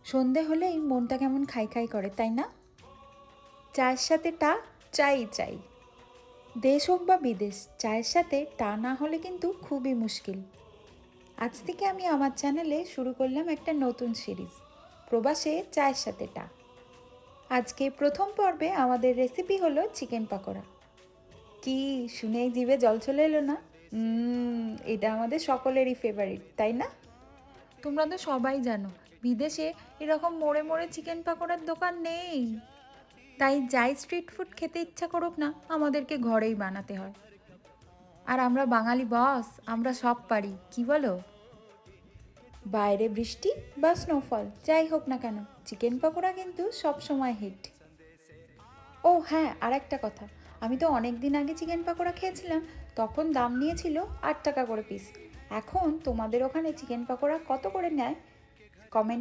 সন্ধে হলেই মনটা কেমন খাই খাই করে, তাই না? চায়ের সাথে টা চাই চাই। দেশ হোক বা বিদেশ, চায়ের সাথে টা না হলে কিন্তু খুবই মুশকিল। আজ থেকে আমি আমার চ্যানেলে শুরু করলাম একটা নতুন সিরিজ, প্রবাসে চায়ের সাথে টা। আজকে প্রথম পর্বে আমাদের রেসিপি হলো চিকেন পাকোড়া। কি শুনেই জিভে জল চলে এলো না? এটা আমাদের সকলেরই ফেভারিট, তাই না? তোমরা তো সবাই জানো, বিদেশে এরকম মোড়ে মোড়ে চিকেন পাকোড়ার দোকান নেই। তাই যাই স্ট্রিট ফুড খেতে ইচ্ছা করুক না, আমাদেরকে ঘরেই বানাতে হয়। আর আমরা বাঙালি বস, আমরা সব পারি, কি বলো? বাইরে বৃষ্টি বা স্নোফল যাই হোক না কেন, চিকেন পকোড়া কিন্তু সব সময় হিট। ও হ্যাঁ, আর একটা কথা, আমি তো অনেক দিন আগে চিকেন পকোড়া খেয়েছিলাম, তখন দাম নিয়েছিল 8 টাকা করে পিস। এখন তোমাদের ওখানে চিকেন পকোড়া কত করে নেয়? কমেন্ট